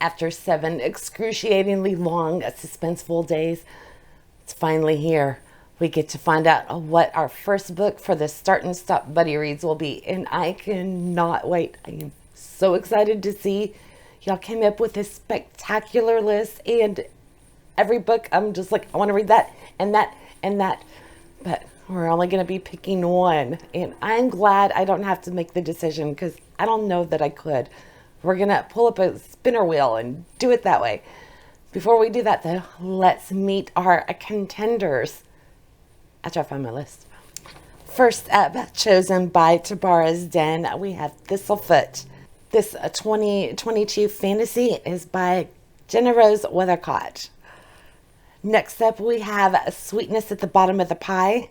After 7 excruciatingly long, suspenseful days, it's finally here. We get to find out what our first book for the Start and Stop Buddy Reads will be, and I cannot wait. I am so excited to see. Y'all came up with a spectacular list, and every book I'm just like, I want to read that and that and that. But we're only going to be picking one, and I'm glad I don't have to make the decision because I don't know that I could. We're going to pull up a spinner wheel and do it that way. Before we do that, though, let's meet our contenders. After I find my list. First up, chosen by Tabara's Den, we have Thistlefoot. This 2022 fantasy is by Jenna Rose Weathercott. Next up, we have Sweetness at the Bottom of the Pie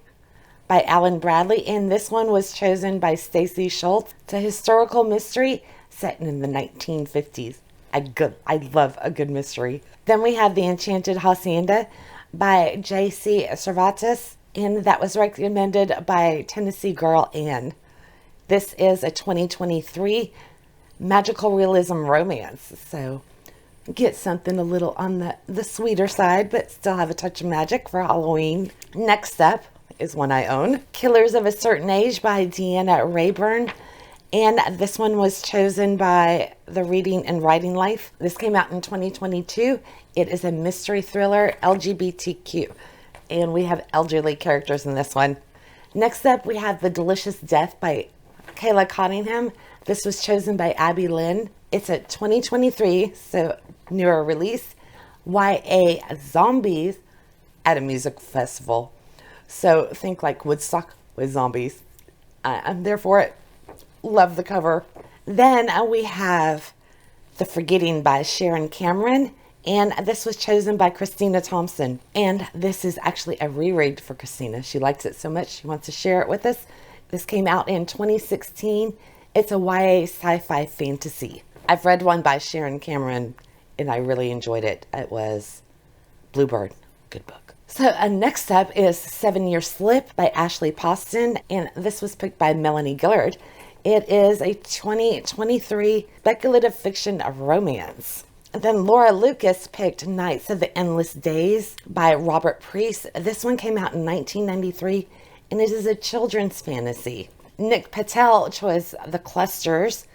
by Alan Bradley, and this one was chosen by Stacy Schultz. It's a historical mystery set in the 1950s. I love a good mystery. Then we have The Enchanted Hacienda by J.C. Cervantes, and that was recommended by Tennessee Girl Ann. This is a 2023 magical realism romance, so get something a little on the sweeter side, but still have a touch of magic for Halloween. Next up is one I own, Killers of a Certain Age by Deanna Rayburn. And this one was chosen by the Reading and Writing Life. This came out in 2022. It is a mystery thriller, LGBTQ. And we have elderly characters in this one. Next up, we have The Delicious Death by Kayla Cottingham. This was chosen by Abby Lynn. It's a 2023, so newer release, YA zombies at a music festival. So think like Woodstock with zombies. I'm there for it. Love the cover. Then we have The Forgetting by Sharon Cameron. And this was chosen by Christina Thompson. And this is actually a reread for Christina. She likes it so much, she wants to share it with us. This came out in 2016. It's a YA sci-fi fantasy. I've read one by Sharon Cameron, and I really enjoyed it. It was Bluebird. Good book. So next up is 7 Year Slip by Ashley Poston. And this was picked by Melanie Gillard. It is a 2023 speculative fiction of romance. Then Laura Lucas picked Nights of the Endless Days by Robert Priest. This one came out in 1993, and it is a children's fantasy. Nick Patel chose The Clusters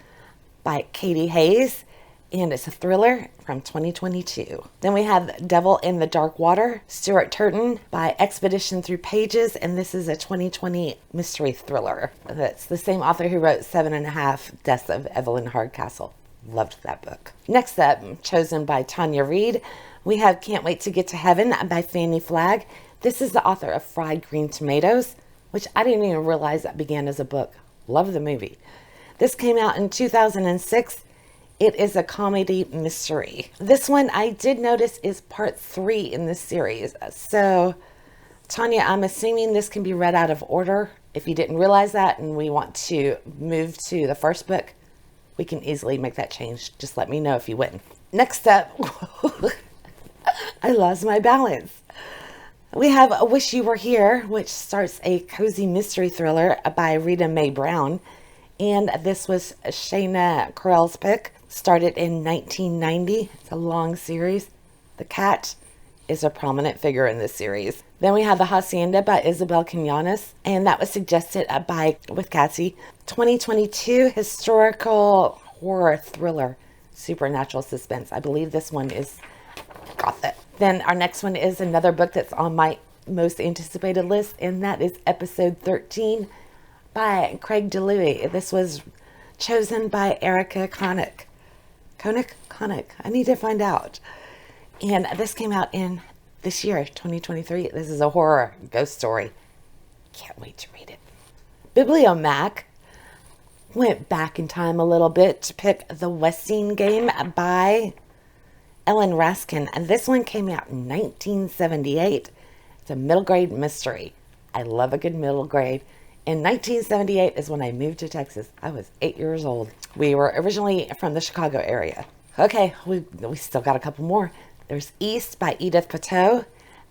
by Katie Hayes, and it's a thriller from 2022. Then we have Devil in the Dark Water, Stuart Turton by Expedition Through Pages, and this is a 2020 mystery thriller. That's the same author who wrote 7.5 Deaths of Evelyn Hardcastle. Loved that book. Next up, chosen by Tanya Reid, we have Can't Wait to Get to Heaven by Fannie Flagg. This is the author of Fried Green Tomatoes, which I didn't even realize that began as a book. Love the movie. This came out in 2006. It is a comedy mystery. This one I did notice is part 3 in this series. So, Tanya, I'm assuming this can be read out of order. If you didn't realize that and we want to move to the first book, we can easily make that change. Just let me know if you win. Next up, I lost my balance. We have Wish You Were Here, which starts a cozy mystery thriller by Rita Mae Brown. And this was Shayna Carell's pick. Started in 1990. It's a long series. The cat is a prominent figure in this series. Then we have The Hacienda by Isabel Quinones, and that was suggested with Cassie. 2022 historical horror thriller, supernatural suspense. I believe this one is gothic. Then our next one is another book that's on my most anticipated list, and that is Episode 13 by Craig DeLuey. This was chosen by Erica Connick. Connick. I need to find out. And this came out in this year, 2023. This is a horror ghost story. Can't wait to read it. Bibliomac went back in time a little bit to pick The Westing Game by Ellen Raskin. And this one came out in 1978. It's a middle grade mystery. I love a good middle grade. In 1978 is when I moved to Texas. I was 8 years old. We were originally from the Chicago area. Okay, we still got a couple more. There's East by Edith Pateau.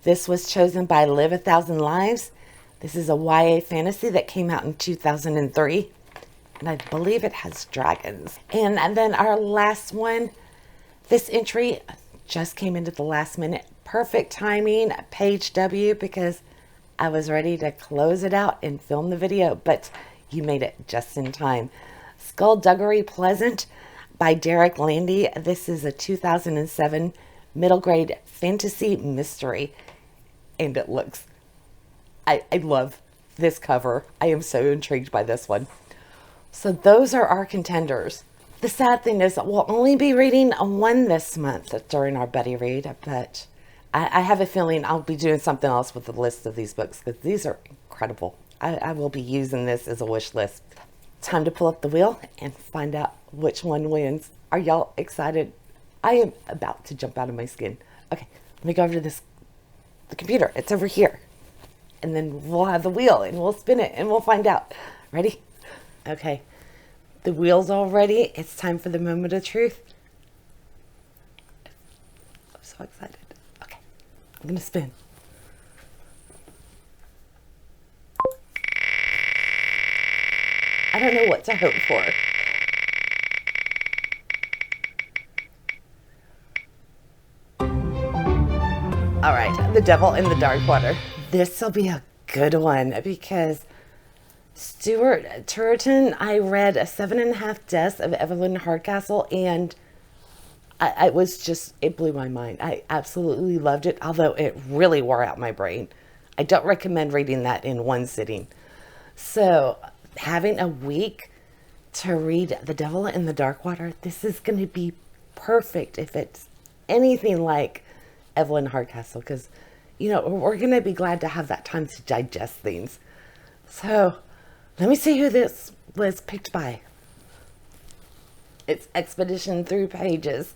This was chosen by Live a Thousand Lives. This is a YA fantasy that came out in 2003. And I believe it has dragons. And then our last one, This entry just came into the last minute. Perfect timing, page W, because I was ready to close it out and film the video, but you made it just in time. Skullduggery Pleasant by Derek Landy. This is a 2007 middle grade fantasy mystery, and it looks, I love this cover. I am so intrigued by this one. So those are our contenders. The sad thing is we'll only be reading one this month during our buddy read, but I have a feeling I'll be doing something else with the list of these books because these are incredible. I will be using this as a wish list. Time to pull up the wheel and find out which one wins. Are y'all excited? I am about to jump out of my skin. Okay, let me go over to the computer. It's over here. And then we'll have the wheel and we'll spin it and we'll find out. Ready? Okay. The wheel's all ready. It's time for the moment of truth. I'm so excited. Okay. I'm going to spin. I don't know what to hope for. All right. The Devil in the Dark Water. This will be a good one because Stuart Turretin, I read 7.5 Deaths of Evelyn Hardcastle, and it blew my mind. I absolutely loved it, although it really wore out my brain. I don't recommend reading that in one sitting. So having a week to read The Devil in the Dark Water, this is going to be perfect if it's anything like Evelyn Hardcastle, because, you know, we're going to be glad to have that time to digest things. So let me see who this was picked by. It's Expedition Through Pages.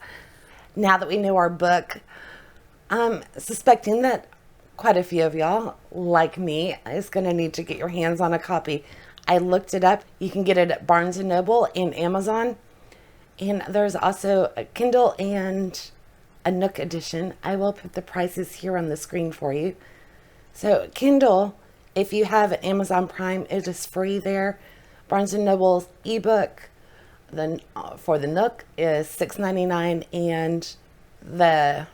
Now that we know our book, I'm suspecting that quite a few of y'all, like me, is going to need to get your hands on a copy. I looked it up. You can get it at Barnes & Noble and Amazon. And there's also a Kindle and a Nook edition. I will put the prices here on the screen for you. So Kindle, if you have Amazon Prime, it is free there. Barnes & Noble's ebook for the Nook is $6.99, and the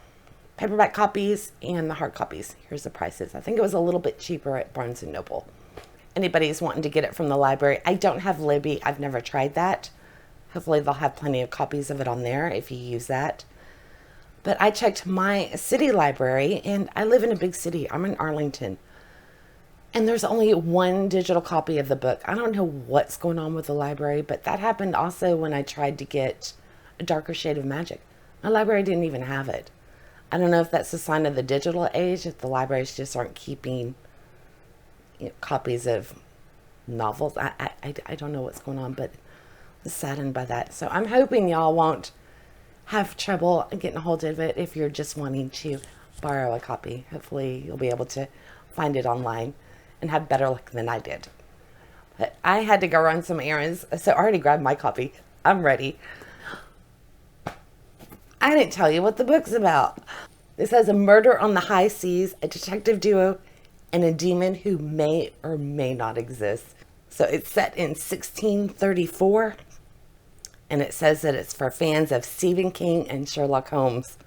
paperback copies and the hard copies, here's the prices. I think it was a little bit cheaper at Barnes & Noble. Anybody's wanting to get it from the library. I don't have Libby. I've never tried that. Hopefully they'll have plenty of copies of it on there if you use that. But I checked my city library, and I live in a big city. I'm in Arlington. And there's only one digital copy of the book. I don't know what's going on with the library, but that happened also when I tried to get A Darker Shade of Magic. My library didn't even have it. I don't know if that's a sign of the digital age, if the libraries just aren't keeping, you know, copies of novels. I don't know what's going on, but I'm saddened by that. So I'm hoping y'all won't have trouble getting a hold of it if you're just wanting to borrow a copy. Hopefully you'll be able to find it online and have better luck than I did. But I had to go run some errands, so I already grabbed my copy. I'm ready. I didn't tell you what the book's about. This has a murder on the high seas, a detective duo, and a demon who may or may not exist. So it's set in 1634, and it says that it's for fans of Stephen King and Sherlock Holmes.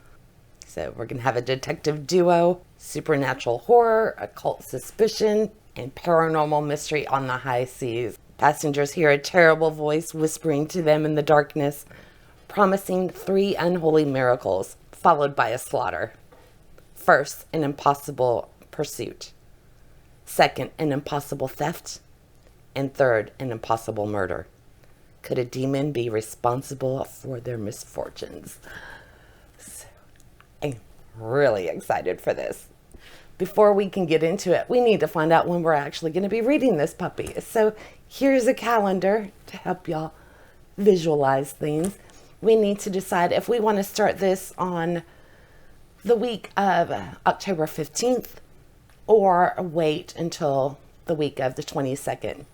So we're going to have a detective duo, supernatural horror, occult suspicion, and paranormal mystery on the high seas. Passengers hear a terrible voice whispering to them in the darkness, promising 3 unholy miracles, followed by a slaughter. First, an impossible pursuit. Second, an impossible theft. And third, an impossible murder. Could a demon be responsible for their misfortunes? So, I'm really excited for this. Before we can get into it, we need to find out when we're actually going to be reading this puppy. So here's a calendar to help y'all visualize things. We need to decide if we want to start this on the week of October 15th or wait until the week of the 22nd.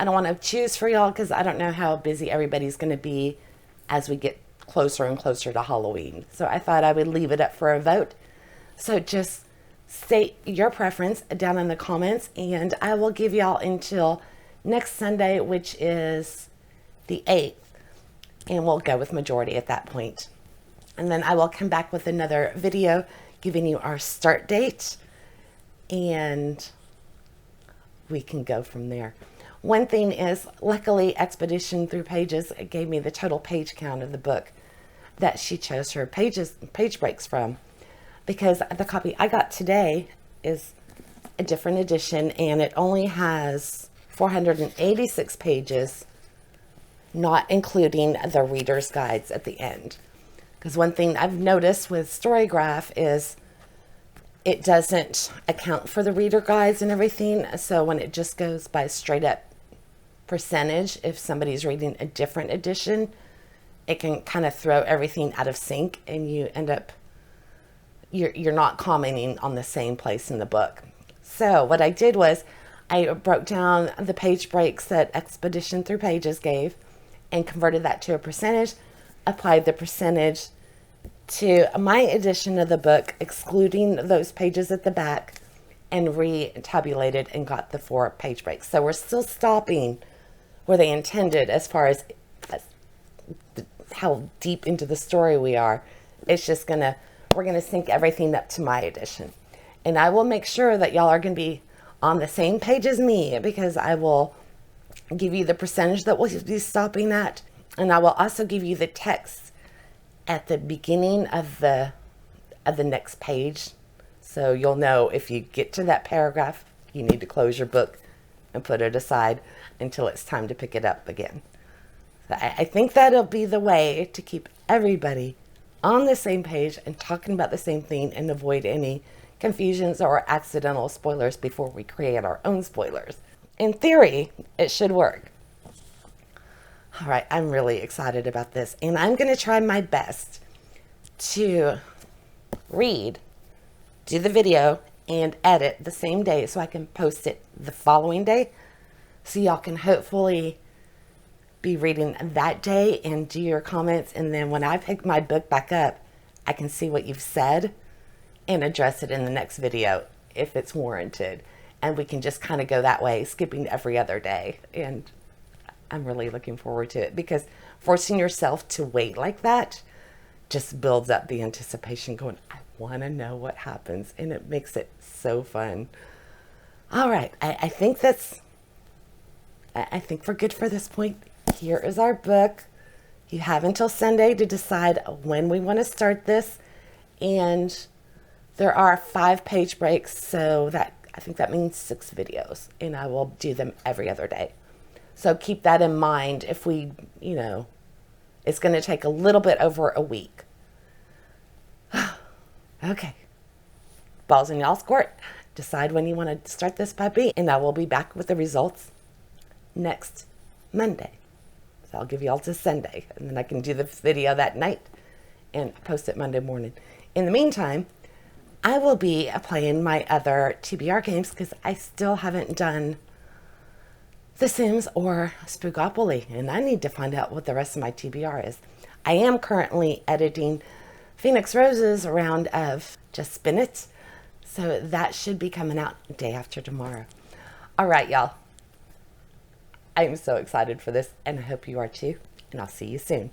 I don't want to choose for y'all because I don't know how busy everybody's going to be as we get closer and closer to Halloween. So I thought I would leave it up for a vote. So just state your preference down in the comments, and I will give y'all until next Sunday, which is the 8th, and we'll go with majority at that point. And then I will come back with another video giving you our start date, and we can go from there. One thing is, luckily, Expedition Through Pages gave me the total page count of the book that she chose her page breaks from, because the copy I got today is a different edition, and it only has 486 pages, not including the reader's guides at the end. Because one thing I've noticed with Storygraph is it doesn't account for the reader guides and everything. So when it just goes by straight up percentage, if somebody's reading a different edition, it can kind of throw everything out of sync, and you end up, you're not commenting on the same place in the book. So what I did was I broke down the page breaks that Expedition Through Pages gave and converted that to a percentage, applied the percentage to my edition of the book, excluding those pages at the back, and re-tabulated and got the 4 page breaks. So we're still stopping where they intended as far as how deep into the story we are. It's just we're gonna sync everything up to my edition. And I will make sure that y'all are gonna be on the same page as me, because I will give you the percentage that we'll be stopping at, and I will also give you the text at the beginning of the next page, so you'll know if you get to that paragraph, you need to close your book and put it aside until it's time to pick it up again. So I think that'll be the way to keep everybody on the same page and talking about the same thing, and avoid any confusions or accidental spoilers before we create our own spoilers. In theory, it should work. All right, I'm really excited about this, and I'm going to try my best to read, do the video, and edit the same day so I can post it the following day, so y'all can hopefully be reading that day and do your comments, and then when I pick my book back up, I can see what you've said and address it in the next video if it's warranted. And we can just kind of go that way, skipping every other day. And I'm really looking forward to it, because forcing yourself to wait like that just builds up the anticipation, going, I want to know what happens. And it makes it so fun. All right. I think we're good for this point. Here is our book. You have until Sunday to decide when we want to start this. And there are 5 page breaks, so I think that means 6 videos, and I will do them every other day. So keep that in mind. If we, it's going to take a little bit over a week. Okay. Balls in y'all's court. Decide when you want to start this puppy, and I will be back with the results next Monday. So I'll give you all to Sunday, and then I can do the video that night and post it Monday morning. In the meantime, I will be playing my other TBR games, because I still haven't done The Sims or Spookopoly, and I need to find out what the rest of my TBR is. I am currently editing Phoenix Rose's round of Just Spin It, so that should be coming out day after tomorrow. All right, y'all. I am so excited for this, and I hope you are too, and I'll see you soon.